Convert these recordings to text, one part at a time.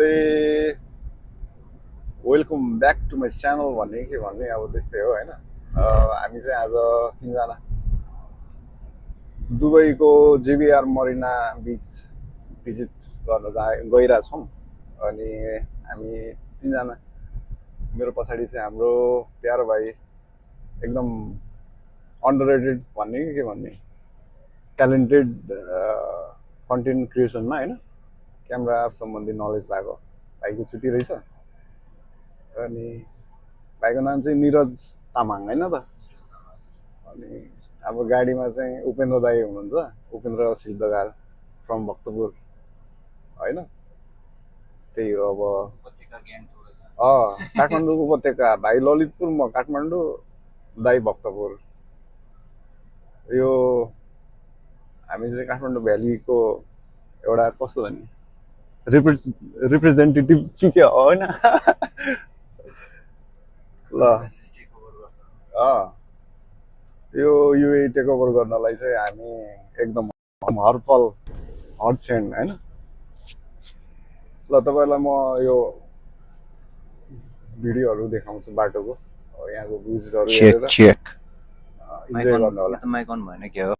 नमस्ते welcome back to my channel भन्ने के भन्ने अब त्यस्तै हो होइन। हामी चाहिँ आज तीनजना दुबईको जेबिआर मरिना बिच भिजिट गर्न गइरहेछौँ। अनि हामी तीनजना, मेरो पछाडि चाहिँ हाम्रो प्यारो भाइ, एकदम अन्डररेटेड भन्ने के भन्ने ट्यालेन्टेड कन्टेन्ट क्रिएसनमा होइन, क्यामेरा सम्बन्धी नलेज भएको भाइको छुट्टी रहेछ। अनि भाइको नाम चाहिँ निरज तामाङ होइन त। अनि हाम्रो गाडीमा चाहिँ उपेन्द्र दाई हुनुहुन्छ, उपेन्द्र शिल्पकार फ्रम भक्तपुर होइन। त्यही हो अब काठमाडौँ उपत्यका, भाइ ललितपुर, म काठमाडौँ, दाई भक्तपुर। यो हामी चाहिँ काठमाडौँ भ्यालीको एउटा कस्तो भने रिप्रेजेन्टेटिभ के हो होइन। ल यो युए टेक ओभर गर्नलाई चाहिँ हामी एकदम हरपल हर्छेन होइन। ल तपाईँलाई म यो भिडियोहरू देखाउँछु बाटोको, यहाँको भ्युजहरू हेरेर इन्जोय गर्नु होला। माइक अन भएन के हो?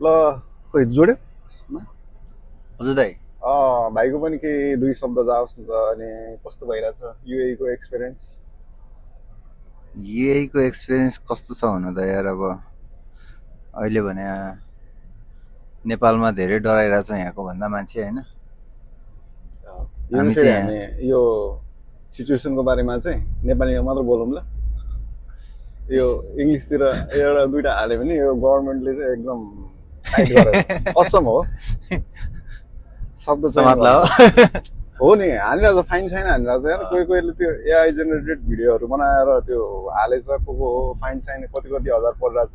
ल खोइ जोड्यो हजुर दाइ। भाइको पनि केही दुई शब्द जाओस् न त। अनि कस्तो भइरहेछ युए को एक्सपिरियन्स? युए को एक्सपिरियन्स कस्तो छ हुन त यार, अब अहिले भने नेपालमा धेरै डराइरहेछ यहाँको भन्दा मान्छे होइन। हामी यो सिचुएसनको बारेमा चाहिँ नेपालीमा मात्र बोलौँ ल। यो इङ्ग्लिसतिर एउटा दुइटा हाल्यो भने यो गभर्मेन्टले चाहिँ एकदम टाइट गरेर कसम हो शब्द हो नि हानिरहेको छ। फाइन साइन हानिरहेको छ यार। कोहीले त्यो एआई जेनेरेटेड भिडियोहरू बनाएर त्यो हालेछ, को फाइन साइन कति हजार परिरहेको छ।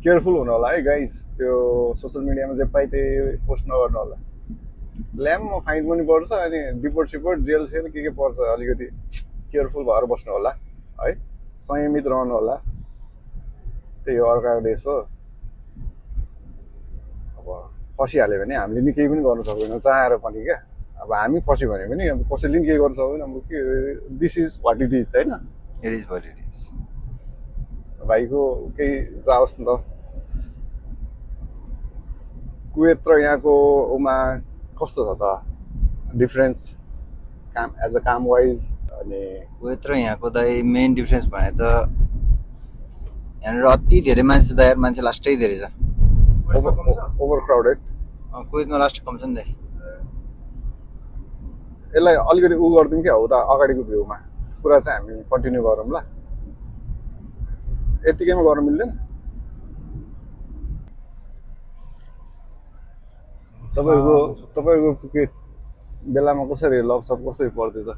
केयरफुल हुनु होला है गाइज। त्यो सोसियल मिडियामा जे पाइ त्यही पोस्ट नगर्नु होला। ल्याम्पमा फाइन पनि पर्छ, अनि डिपोर्ट सिपोर्ट जेल सेल के पर्छ। अलिकति केयरफुल भएर बस्नु होला है, संयमित रहनु होला। त्यही हो, अर्काको देश हो। अब फसिहाल्यो भने हामीले नि केही पनि गर्नु सक्दैनौँ चाहेर पनि क्या। अब हामी फस्यो भने पनि अब कसैले पनि केही गर्नु सक्दैन। अब के this is what it is होइन। It is what it is. भाइको केही जाओस् न त। कुवेत र यहाँको उमा कस्तो छ त डिफरेन्स काम एज अ काम वाइज? अनि कुवेत र यहाँको दाइ मेन डिफरेन्स भने त यहाँनिर अति धेरै मान्छे त यार, मान्छे लास्टै धेरै छ। Over crowded. कुवेतमा लास्ट कम छ नि दाइ। यसलाई अलिकति उ गरिदिउँ क्या हो त अगाडिको भ्यूमा। कुरा चाहिँ हामी कन्टिन्यू गरौँ ल। यतिकैमा गर्न मिल्दैन? तपाईँहरूको के बेलामा कसरी लपसप कसरी पर्थ्यो त?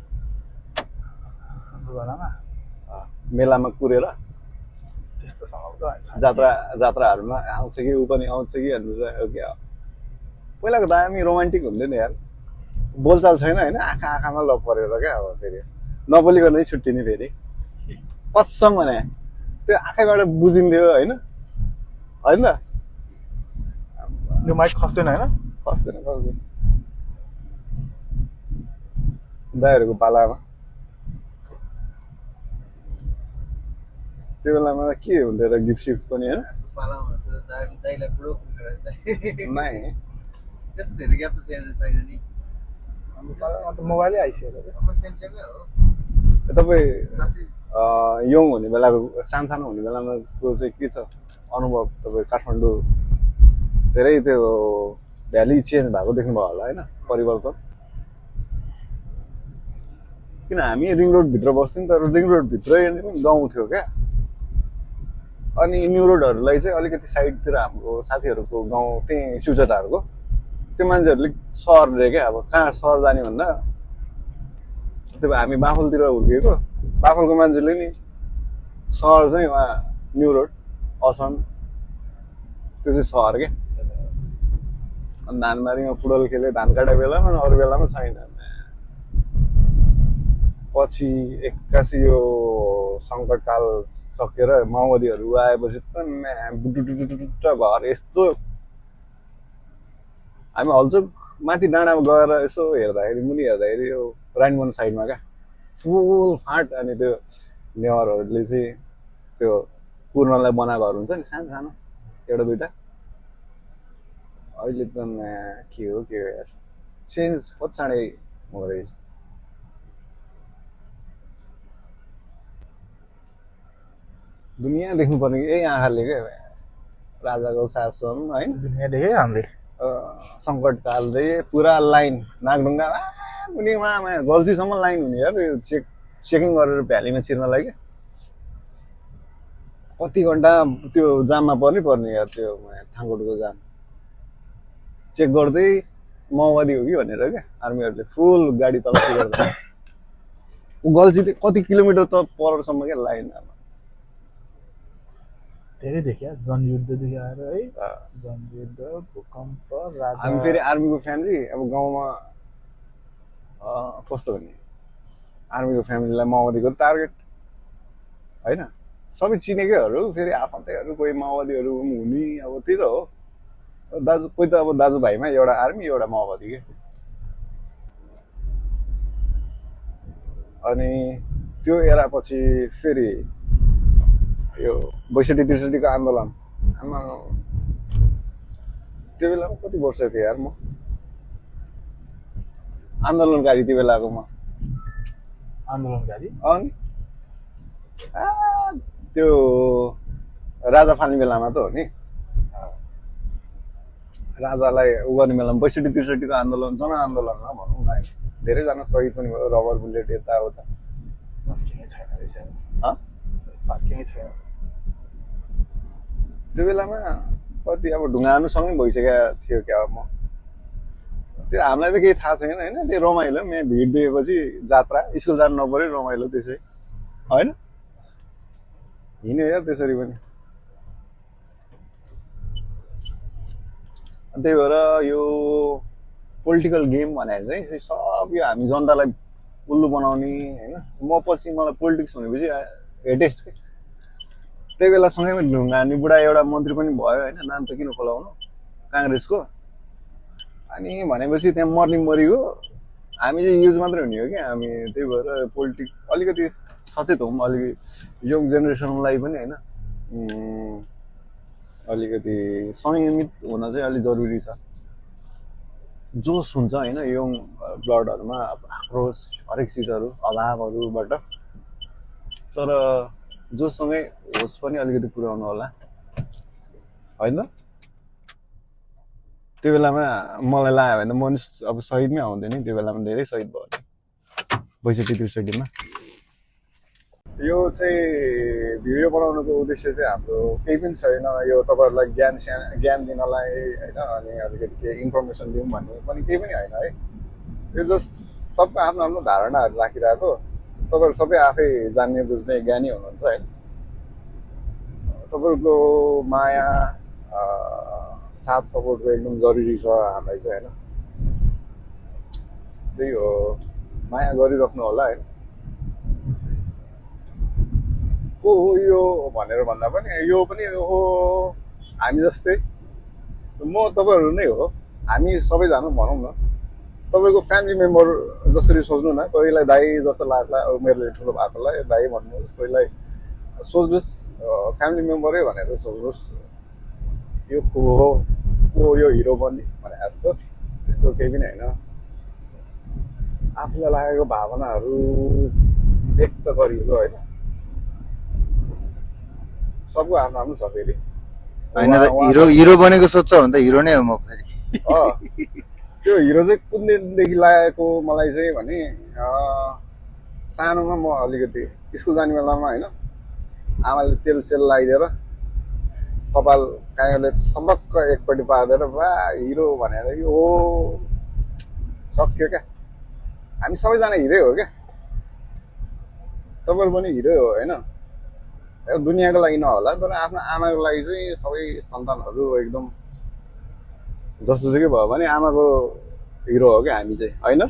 मेलामा कुरेर त्यस्तो जात्राहरूमा आउँछ कि ऊ पनि आउँछ कि भनेर क्या। पहिलाको दामी रोमान्टिक हुन्थ्यो नि यार। बोलचाल छैन होइन, आँखामा लप परेर क्या। अब फेरि नबोलिकन नै छुट्टिने फेरि कसम भने त्यो आँखैबाट बुझिन्थ्यो होइन। होइन त यो माइक खस्दैन होइन? खस्दैन दाइहरूको पालामा। त्यो बेलामा के हुन्थ्यो र गिफ्ट सिफ्ट पनि होइन। मोबाइलै आइसक्यो। तपाईँ यङ हुने बेलाको, सानो हुने बेलामा चाहिँ के छ अनुभव? तपाईँ काठमाडौँ धेरै त्यो भ्याली चेन्ज भएको देख्नुभयो होला होइन, परिवर्तन। किन हामी रिङ रोडभित्र बस्थ्यौँ, तर रिङ रोडभित्रै गाउँ थियो क्या। अनि न्यु रोडहरूलाई चाहिँ अलिकति साइडतिर हाम्रो साथीहरूको गाउँ, त्यहीँ सिउचटाहरूको त्यो मान्छेहरूले सहर रे क्या। अब कहाँ सहर जाने भन्दा त्यो हामी बाफलतिर हुर्किएको, बाफलको मान्छेले नि सहर चाहिँ उहाँ न्यु रोड असन, त्यो चाहिँ सहर क्या। अनि धानबारीमा फुटबल खेल्यो धान काटे बेलामा, अरू बेलामा छैन। पछि एक्कासी यो सङ्कटकाल सकेर माओवादीहरू आएपछि चाहिँ बुटुटुटुट घर यस्तो। हामी हलचोक माथि डाँडामा गएर यसो हेर्दाखेरि मुनि हेर्दाखेरि यो राइनबन साइडमा क्या फुल फाँट अनि त्यो नेवारहरूले चाहिँ त्यो कुर्नलाई बनाएको हुन्छ नि सानो सानो एउटा दुइटा अहिले त के हो यार चेन्ज कति चाँडै हुँदो रहेछ दुनियाँ देख्नुपर्ने कि यही आँखाले क्या राजाको शासन होइन दुनियाँ देखेँ हामीले सङ्कटकाल रे पुरा लाइन नागढुङ्गा मुनिमा गल्तीसम्म लाइन हुने यार यो चेकिङ गरेर भ्यालीमा छिर्नलाई क्या कति घन्टा त्यो जाममा पर्ने यार त्यो थाङकोटको जाम चेक गर्दै माओवादी हो कि भनेर क्या आर्मीहरूले फुल गाडी तलसी गर्दा गल्ती कति किलोमिटर त परसम्म क्या लाइन धेरै देख्यो जनयुद्धदेखि आएर है जनयुद्ध भूकम्प राजा हामी फेरि आर्मीको फ्यामिली अब गाउँमा कस्तो भने आर्मीको फ्यामिलीलाई माओवादीको टार्गेट होइन सबै चिनेकैहरू फेरि आफन्तैहरू कोही माओवादीहरू हुने अब त्यही त हो दाजु कोही त अब दाजुभाइमा एउटा आर्मी एउटा माओवादी के अनि त्यो एरापछि फेरि यो ६२-६३ को आन्दोलन आमा त्यो बेलामा कति वर्ष थिएँ यार म आन्दोलनकारी त्यो बेलाको म आन्दोलनकारी अनि त्यो राजा फाल्ने बेलामा त हो नि राजालाई उ गर्ने बेलामा ६२-६३ को आन्दोलन जनआन्दोलनमा भनौँ न धेरैजना शहीद पनि भयो रबर बुलेट यताउता फर्किनै छैन रहेछ फर्किनै छैन त्यो बेलामा कति अब ढुङ्गानुसँगै भइसकेको थियो क्या म त्यो हामीलाई त केही थाहा छैन होइन त्यो रमाइलो यहाँ भिड दिएपछि जात्रा स्कुल जानु नपऱ्यो रमाइलो त्यसै होइन हिँड्यो यार त्यसरी पनि त्यही भएर यो पोलिटिकल गेम भने चाहिँ सब यो हामी जनतालाई उल्लु बनाउने होइन म पछि मलाई पोलिटिक्स भनेपछि हेटेस्ट त्यही बेला सँगैमा ढुङ्गा हान्ने बुढा एउटा मन्त्री पनि भयो होइन नाम त किन खोलाउनु काङ्ग्रेसको अनि भनेपछि त्यहाँ मर्ने मरिगयो हामी चाहिँ युज मात्रै हुने हो कि हामी त्यही भएर पोलिटिक्स अलिकति सचेत हौँ अलिकति यङ जेनेरेसनलाई पनि होइन अलिकति संयमित हुन चाहिँ अलिक जरुरी छ जोस हुन्छ होइन यङ ब्लडहरूमा आक्रोश हरेक चिजहरू अभावहरूबाट तर जोसँगै होस पनि अलिकति पुर्याउनु होला होइन त्यो बेलामा मलाई लाग्यो भने मनुष्य अब शहीदमै आउँदैन त्यो बेलामा धेरै शहीद भयो ६२-६३ यो चाहिँ भिडियो बनाउनुको उद्देश्य चाहिँ हाम्रो केही पनि छैन यो तपाईँहरूलाई ज्ञान दिनलाई होइन अनि अलिकति केही इन्फर्मेसन दिउँ भन्ने पनि केही पनि होइन है यो जस्ट सबको आफ्नो आफ्नो धारणाहरू राखिरहेको तपाईँहरू सबै आफै जान्ने बुझ्ने ज्ञानी हुनुहुन्छ होइन तपाईँहरूको माया साथ सपोर्टको एकदम जरुरी छ हामीलाई चाहिँ होइन त्यही हो माया गरिराख्नु होला होइन को हो यो भनेर भन्दा पनि यो पनि हो हामी जस्तै म तपाईँहरू नै हो हामी सबैजना भनौँ न तपाईँको फ्यामिली मेम्बर जसरी सोच्नु न कोहीलाई दाइ जस्तो लाग्ला उमेरले ठुलो भएकोलाई दाइ भन्नुहोस् कोहीलाई सोच्नुहोस् फ्यामिली मेम्बरै भनेर सोच्नुहोस् यो को हो यो हिरो बन्ने भने जस्तो त्यस्तो केही पनि होइन आफूलाई लागेको भावनाहरू व्यक्त गरिएको होइन सबको आफ्नो आफ्नो छ फेरि होइन त हिरो बनेको सोध्छ भने त हिरो नै हो म फेरि त्यो हिरो चाहिँ कुन दिनदेखि लागेको मलाई चाहिँ भने सानोमा म अलिकति स्कुल जाने बेलामा होइन आमाले तेल सेल लगाइदिएर कपाल काँयोले सबक्क एकपट्टि पारिदिएर वा हिरो भनेर कि हो सक्यो क्या हामी सबैजना हिरै हो क्या तपाईँहरू पनि हिरै हो होइन दुनियाँको लागि नहोला तर आफ्नो आमाको लागि चाहिँ सबै सन्तानहरू एकदम जसोसुकै भयो भने आमाको हिरो हो क्या हामी चाहिँ होइन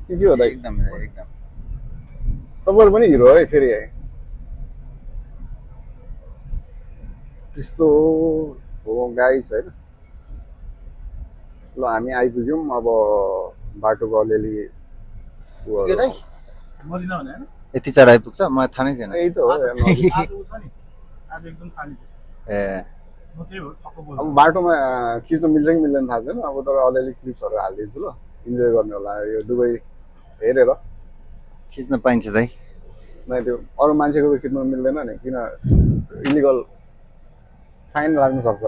के हो त एकदम एकदम तपाईँहरू पनि हिरो है फेरि है त्यस्तो हो गाइस होइन ल हामी आइपुग्यौँ अब बाटोको अलिअलि पुग्यो दाइ मरिन भने हैन यति चाँडो आइपुग्छ मलाई थाहा नै थिएन यही त हो यहाँ नजिक। आज उ छ नि आज एकदम खाली छ ए म त्यही हो सबको बोल अब बाटोमा खिच्न मिल्छ कि मिल्दैन थाहा छैन अब तर अलिअलि क्लिप्सहरू हालिदिन्छु ल इन्जोय गर्ने होला यो दुबई हेरेर खिच्न पाइन्छ दाइ नै त्यो अरू मान्छेको त खिच्न मिल्दैन नि किन इलिगल फाइन लाग्न सक्छ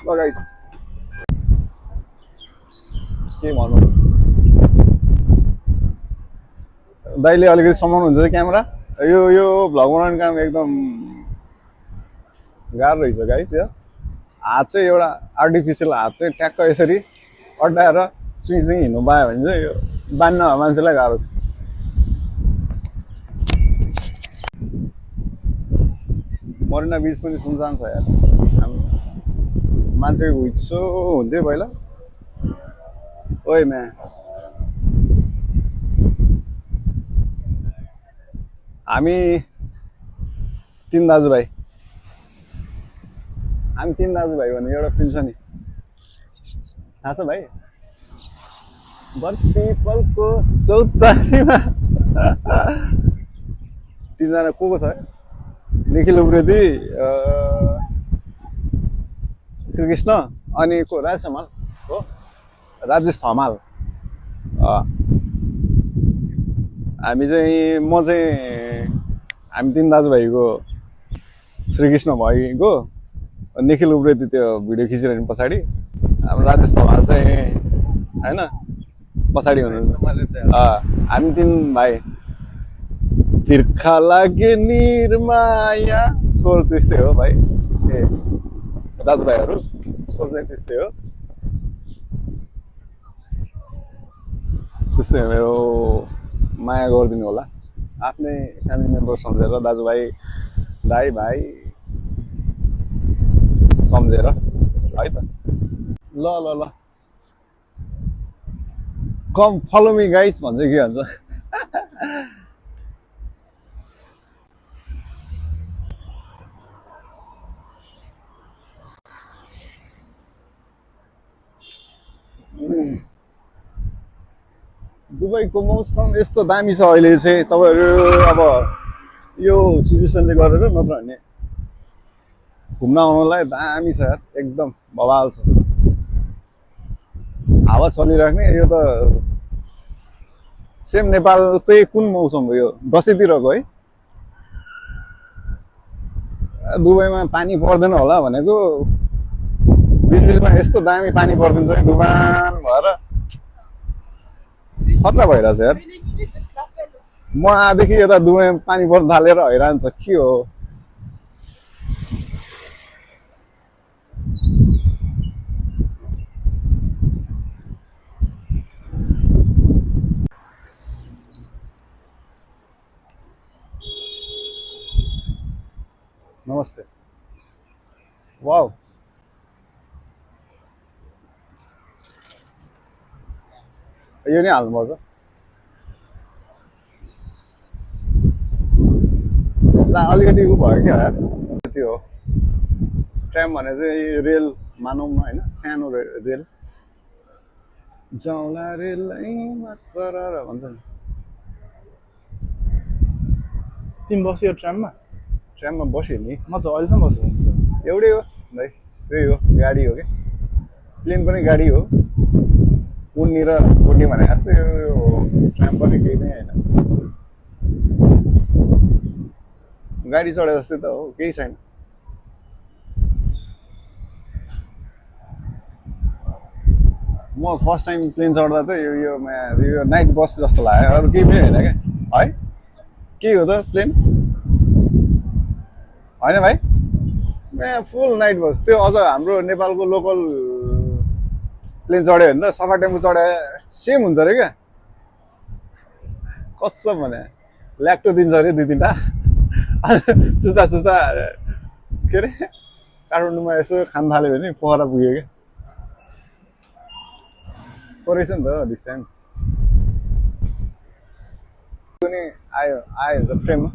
ल गाइस के भनौँ दाइले अलिकति समाउनुहुन्छ चाहिँ क्यामेरा यो भ्लग बनाउने काम एकदम गाह्रो रहेछ गाइस यार हात चाहिँ एउटा आर्टिफिसियल हात चाहिँ ट्याक्क यसरी अड्डाएर सुई सुई हिँड्नु पायो भने चाहिँ यो बान्न मान्छेलाई गाह्रो छ मरिना बिच पनि सुनसान छ यार मान्छे हुइसो हुन्थ्यो पहिला ओइ म्या हामी तीन दाजुभाइ भन्ने एउटा फिल्म छ नि थाहा छ भाइ बत्ती पलको चौतारीमा तिनजना को छ निखिल उप्रेती श्रीकृष्ण अनि को राजेश हमाल हो राजेश हमाल हामी तीन दाजुभाइको श्रीकृष्ण भइगयो निखिल उप्रेती त्यो भिडियो खिचिरहने पछाडि हाम्रो राजेश हमाल चाहिँ होइन पछाडि हुनुहुन्छ हामी तीन भाइ तिर्खा लागे निर्माया स्वर त्यस्तै हो भाइ ए दाजुभाइहरू स्वर चाहिँ त्यस्तै हो त्यस्तै मेरो माया गरिदिनु होला आफ्नै फ्यामिली मेम्बर सम्झेर दाजुभाइ दाइ भाइ सम्झेर है त ल ल ल कम फलो मी गाइस भन्छ के भन्छ दुबईको मौसम यस्तो दामी छ अहिले चाहिँ तपाईँहरू अब यो सिचुएसनले गरेर नत्र भने घुम्न आउनलाई दामी छ यार एकदम बवाल छ हावा चलिराख्ने यो त सेम नेपालकै कुन मौसम हो यो दसैँतिरको है दुबईमा पानी पर्दैन होला भनेको बिचबिचमा यस्तो दामी पानी परिदिन्छ डुबान भएर खतरा भइरहेछ यार म आदेखि यता दुबईमा पानी पर्न थालेर हैरान छ के हो नमस्ते वाउ यो नै हाल्नुपर्छ ला अलिकति उ भयो क्या यार त्यो हो ट्राम भने चाहिँ रेल मानौँ न होइन सानो रेल जाउँला रेलैमा सरर भन्छ नि तिमी बस्यो ट्राममा ट्राममा बस्यो नि म त अहिलेसम्म बसेको हुन्छ एउटै हो भाइ त्यही हो गाडी हो क्या प्लेन पनि गाडी हो उड्ने र उड्ने भने जस्तै यो ट्राम पनि केही नै होइन गाडी चढे जस्तै त हो केही छैन म फर्स्ट टाइम प्लेन चढ्दा त यो नाइट बस जस्तो लाग्यो अरू केही पनि होइन क्या है के हो त प्लेन होइन भाइ फुल नाइट बस त्यो अझ हाम्रो नेपालको लोकल प्लेन चढ्यो भने त सफा टेम्पो चढे सेम हुन्छ अरे क्या कसम भने ल्याक्टो दिन्छ अरे 2-3टा चुच्दा के अरे काठमाडौँमा यसो खान थाल्यो भने पोखरा पुग्यो क्या परेछ नि त डिस्टेन्स पनि आयो हुन्छ फ्रेममा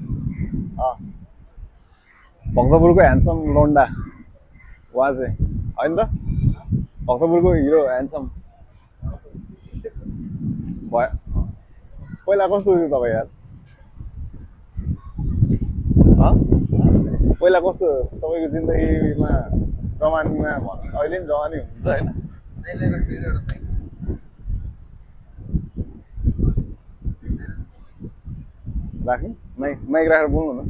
भक्तपुरको ह्यान्डसम लोन्डा वा चाहिँ होइन त भक्तपुरको हिरो ह्यान्डसम भयो पहिला कस्तो थियो तपाईँ यार पहिला कस्तो तपाईँको जिन्दगीमा जवानीमा अहिले पनि जवानी हुन्छ होइन राख्नु माइक राखेर बोल्नु न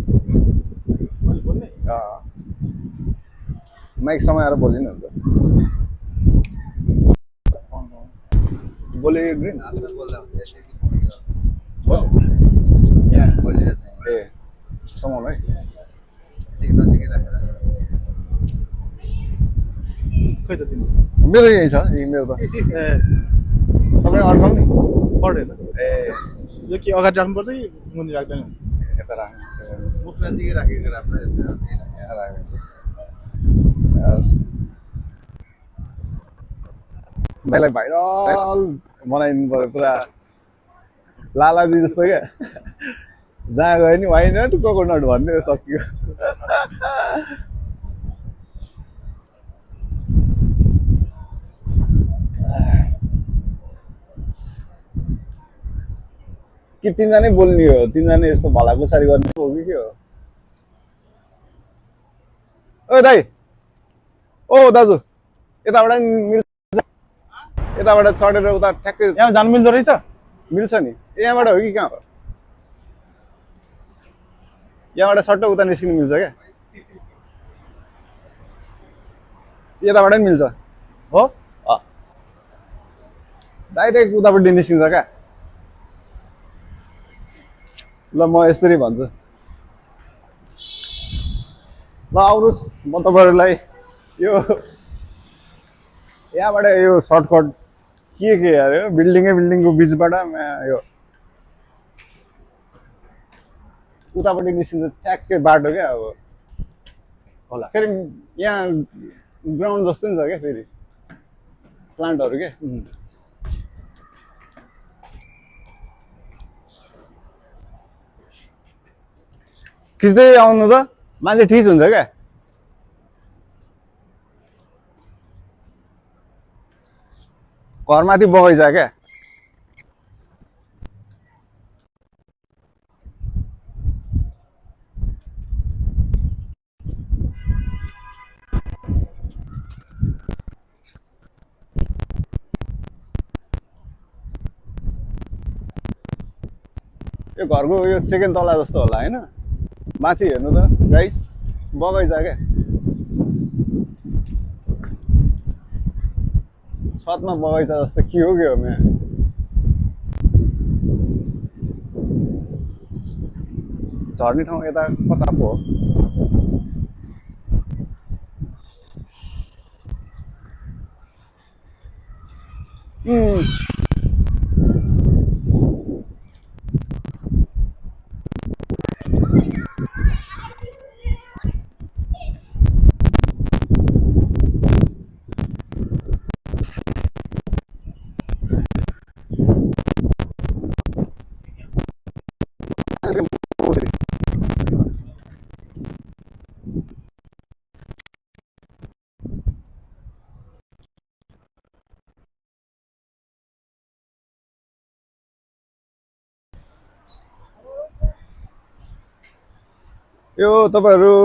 माइक समाएर बोलिनु हुन्छ बोले ग्रिन ए समाउनु है खै त तिमी मेरो यही छ यही मेरो त तपाईँ अड्काउनु नि पर्दैन ए यो के अगाडि राख्नुपर्छ कि मुनि राख्दैन यता राख्नु मुख नजिकै राखेको राम्रो यहाँ राख्नु भाइलाई भाइरल बनाइदिनु पर्यो पुरा लालाजी जस्तो क्या जहाँ गयो नि वाइ नट कोकोनट भन्ने सकियो कि तिनजनै बोल्ने हो तिनजना यस्तो भलाकुसारी गर्ने हो कि के हो ओ दाइ ओ दाजु यताबाट मिल्छ यताबाट चढेर उता ठ्याक्कै यहाँ जानु मिल्दो रहेछ मिल्छ नि यहाँबाट हो कि कहाँ हो यहाँबाट सट्ट उता निस्किनु मिल्छ क्या यताबाट नि मिल्छ हो डाइरेक्ट उतापट्टि निस्किन्छ क्या ल म यसरी भन्छु ल आउनुहोस् म तपाईँहरूलाई यो यहाँबाट यो सर्टकट के अरे बिल्डिङको बिचबाट यो उतापट्टि निस्किन्छ ट्याक्कै बाटो क्या अब होला फेरि यहाँ ग्राउन्ड जस्तो नि छ क्या फेरि प्लान्टहरू क्या खिच्दै आउनु त मान्छे ठिक हुन्छ क्या घरमाथि बगैँचा क्या यो घरको यो सेकेन्ड तला जस्तो होला होइन माथि हेर्नु त गाइस बगैँचा क्या छतमा बगैँचा जस्तो के हो यहाँ झर्ने ठाउँ यता कता पो हो यो तपाईँहरू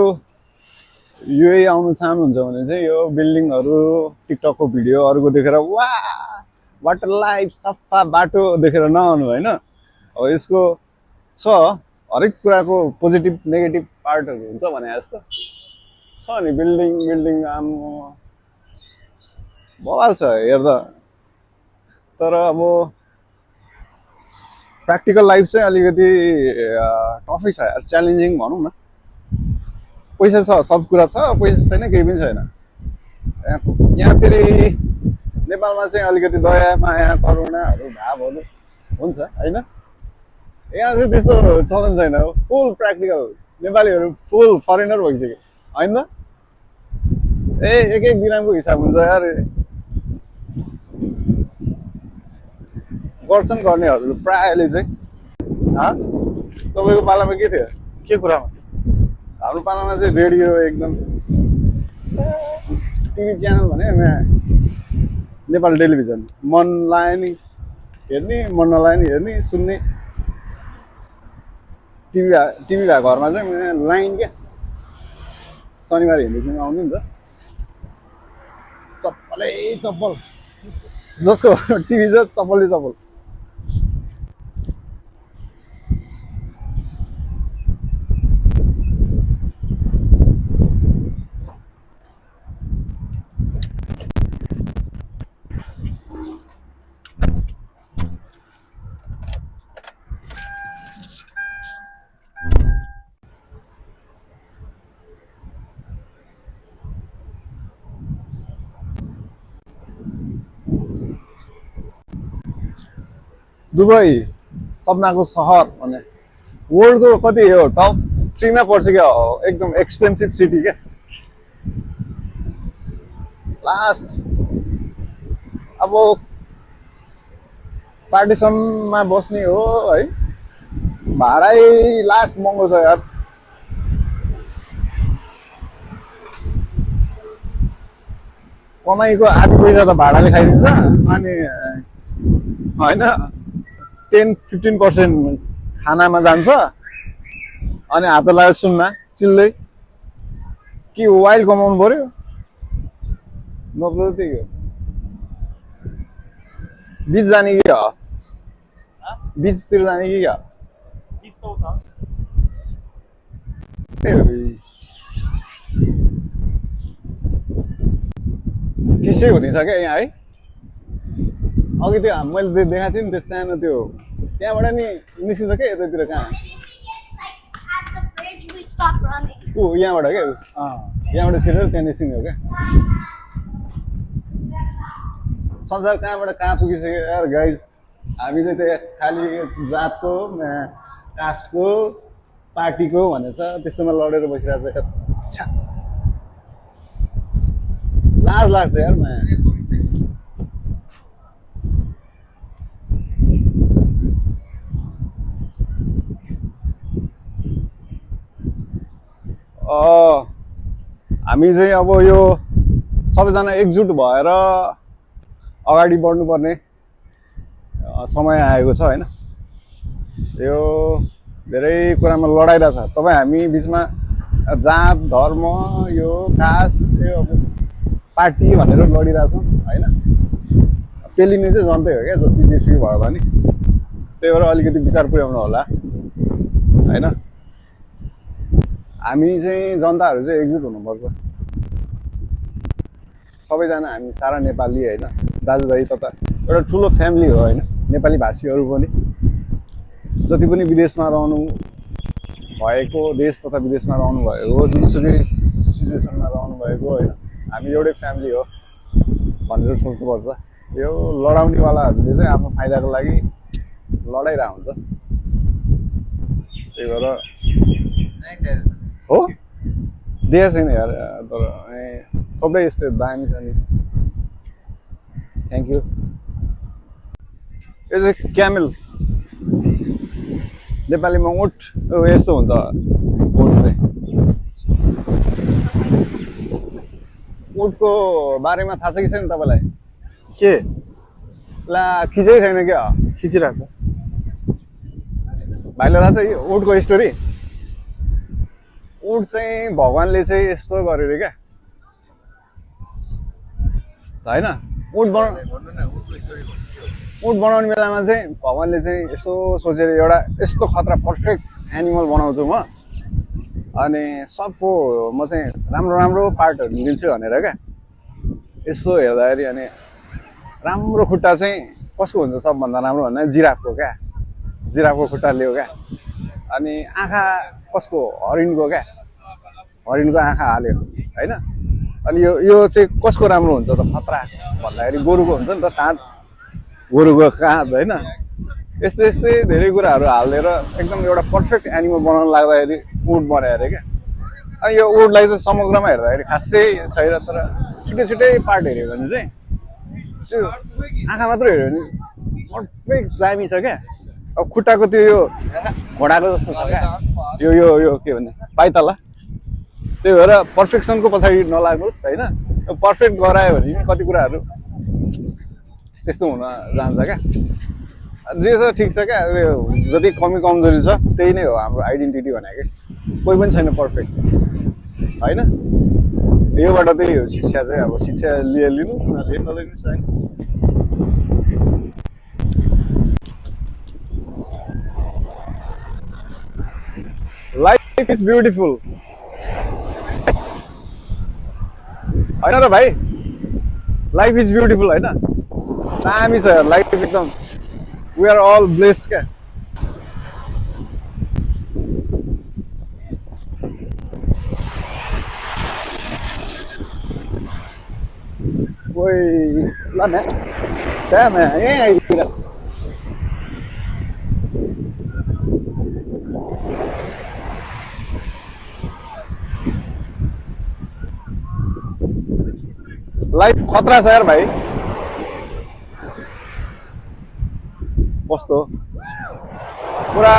यही आउनु चाहनुहुन्छ भने चाहिँ यो बिल्डिङहरू टिकटकको भिडियोहरूको देखेर वा वाटर लाइफ सफा बाटो देखेर नआउनु होइन अब यसको छ हरेक कुराको पोजिटिभ नेगेटिभ पार्टहरू हुन्छ भने जस्तो छ नि बिल्डिङ आम्म बवाल छ हेर्दा तर अब प्र्याक्टिकल लाइफ चाहिँ अलिकति टफै छ यार च्यालेन्जिङ भनौँ न पैसा छ सब कुरा छ पैसा छैन केही पनि छैन यहाँ फेरि नेपालमा चाहिँ अलिकति दया माया करुणाहरू भावहरू हुन्छ होइन यहाँ चाहिँ त्यस्तो चलन छैन फुल प्र्याक्टिकल नेपालीहरू फुल फरेनर भइसक्यो होइन त एक बिरामको हिसाब हुन्छ यार गर्छन् गर्नेहरू प्रायःले चाहिँ तपाईँको पालामा के थियो के कुरामा हाम्रो पालामा चाहिँ रेडियो एकदम टिभी च्यानल भने नेपाल टेलिभिजन मन लाग्यो नि हेर्ने, मन नलाग्यो नि हेर्ने, सुन्ने। टिभी भएको घरमा चाहिँ लाइन क्या, शनिबार हिँडेपछि आउने नि त, चप्पलै चप्पल, जसको टिभी छ चप्पलै चप्पल। दुबई सपनाको सहर भने वर्ल्डको कति हो टप 3 मा पर्छ क्या, एकदम एक्सपेन्सिभ सिटी क्या। लास्ट अब पार्टिसनमा बस्ने हो है, भाडै लास्ट महँगो छ यार। कमाइको आधी पैसा त भाडाले खाइदिन्छ, अनि होइन 10-15% खानामा जान्छ, अनि हात लाग्यो सुनमा चिल्लै कि वाइल्ड कमाउनु पर्यो। मतलब त्यही हो। बीच जाने कि हो, बीचतिर जाने कि क्या? चिसै हुनेछ क्या यहाँ है। अघि त्यो मैले देखाएको थिएँ नि त्यो सानो, त्यो त्यहाँबाट नि निस्किन्छ क्या यतातिर। कहाँ ऊ यहाँबाट क्या, यहाँबाट छिरेर त्यहाँ निस्किने हो क्या। संसार कहाँबाट कहाँ पुगिसक्यो यार गाइज। हामी चाहिँ त्यहाँ खालि जातको, कास्टको, पार्टीको भनेर त्यस्तोमा लडेर बसिरहेको छ। लाज लाग्छ यार माया। हामी चाहिँ अब यो सबैजना एकजुट भएर अगाडि बढ्नुपर्ने समय आएको छ होइन। यो धेरै कुरामा लडाइरहेछ। तपाईँ हामी बिचमा जात, धर्म, यो कास्ट, यो पार्टी भनेर लडिरहेछौँ होइन। पेलिने चाहिँ जनतै हो क्या, जति जेसुकै भयो भने। त्यही भएर अलिकति विचार पुर्याउनु होला होइन। हामी चाहिँ जनताहरू चाहिँ एकजुट हुनुपर्छ। सबैजना हामी सारा नेपाली होइन, दाजुभाइ तथा एउटा ठुलो फ्यामिली हो होइन। नेपाली भाषीहरू पनि जति पनि विदेशमा रहनु भएको, देश तथा विदेशमा रहनु भएको, जुनसुकै सिचुएसनमा रहनु भएको होइन, हामी एउटै फ्यामिली हो भनेर सोच्नुपर्छ। यो लडाउनेवालाहरूले चाहिँ आफ्नो फाइदाको लागि लडाइरहेको हुन्छ। त्यही भएर हो देखेको छैन यार, तर थुप्रै यस्तै दामी छ नि। Thank you. यो चाहिँ क्यामेल, नेपालीमा उठ यस्तो हुन्छ। उठ चाहिँ उठको बारेमा थाहा छ कि छैन तपाईँलाई? के ला खिचेकै छैन क्या? खिचिरहेछ भाइलाई थाहा छ यो उठको स्टोरी? उठ चाहिँ भगवान्ले चाहिँ यस्तो गरेर क्या होइन। उठ बनाउने बेलामा चाहिँ भगवान्ले चाहिँ यसो सोचेर एउटा यस्तो खतरा पर्फेक्ट एनिमल बनाउँछु म, अनि सबको म चाहिँ राम्रो राम्रो पार्टहरू लिन्छु भनेर क्या। यसो हेर्दाखेरि अनि राम्रो खुट्टा चाहिँ कसको हुन्छ सबभन्दा राम्रो भन्दा जिराफको क्या। जिराफको खुट्टा लियो क्या। अनि आँखा कसको? हरिणको क्या। हरिणको आँखा हाल्यो होइन। अनि यो चाहिँ कसको राम्रो हुन्छ त खतरा भन्दाखेरि गोरुको हुन्छ नि त काँध, गोरुको काँध होइन। यस्तै यस्तै धेरै कुराहरू हालिदिएर एकदम एउटा पर्फेक्ट एनिमल बनाउन लाग्दाखेरि उट बनायो अरे क्या। अनि यो उटलाई चाहिँ समग्रमा हेर्दाखेरि खासै छैन, तर छुट्टै छुट्टै पार्ट हेऱ्यो भने चाहिँ त्यो आँखा मात्र हेऱ्यो भने पर्फेक्ट दामी छ क्या। अब खुट्टाको त्यो यो घोडाको जस्तो छ क्या। यो यो यो के भन्ने पाइतला। त्यही भएर पर्फेक्सनको पछाडि नलाग्नुहोस् होइन। पर्फेक्ट गरायो भने कति कुराहरू त्यस्तो हुन जान्छ क्या जे छ ठिक छ क्या जति कमी कमजोरी छ त्यही नै हो हाम्रो आइडेन्टिटी भनेको कोही पनि छैन पर्फेक्ट होइन योबाट त्यही हो शिक्षा चाहिँ अब शिक्षा लिनुहोस् न नलिनुहोस् है लाइफ इज ब्युटिफुल होइन र भाइ लाइफ इज ब्युटिफुल होइन दामी छ लाइफ एकदम वी आर अल ब्लेस्ड क्या ओइ ल म्या त्यहाँ म्या यहीँ आइपुग्यो लाइफ खतरा छ यार भाइ कस्तो पुरा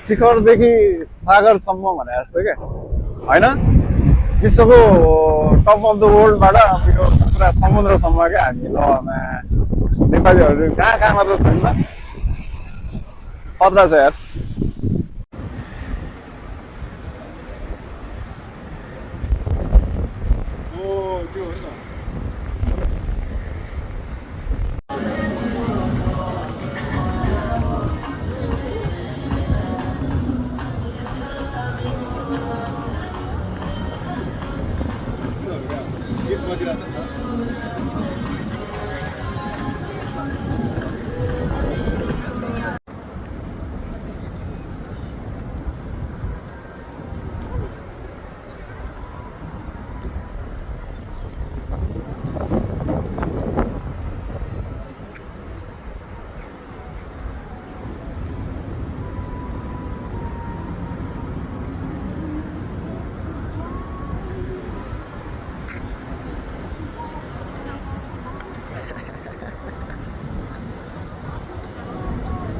शिखरदेखि सागरसम्म भने जस्तो क्या होइन विश्वको टप अफ द वर्ल्डबाट अब यो पुरा समुद्रसम्म क्या हामी लमा नेपालीहरू कहाँ कहाँ मात्र छैन खतरा छ यार त्यो हो नि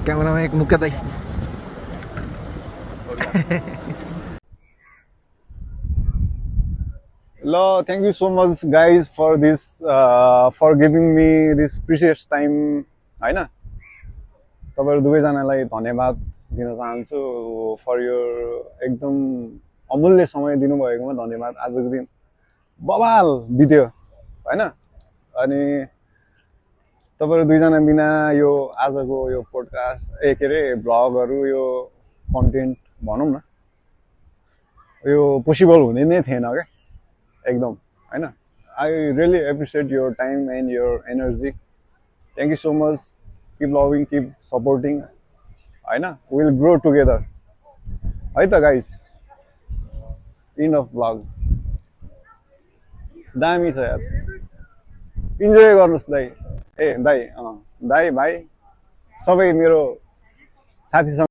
क्यामेरामा एक मुक्का दाइ ल thank you so much guys for this for giving me this precious time होइन तपाईँहरू दुवैजनालाई धन्यवाद दिन चाहन्छु फर यो एकदम अमूल्य समय दिनुभएकोमा धन्यवाद आजको दिन बवाल बित्यो होइन अनि तपाईँहरू दुईजना बिना यो आजको यो पोडकास्ट के अरे भ्लगहरू यो कन्टेन्ट भनौँ न यो पोसिबल हुने नै थिएन क्या एकदम होइन I really appreciate your time and your energy thank you so much keep loving keep supporting होइन विल ग्रो टुगेदर है त गाइज इन्ड अफ भ्लग दामी छ यार इन्जोय गर्नुहोस् दाइ ए दाइ दाइ भाइ सबै मेरो साथी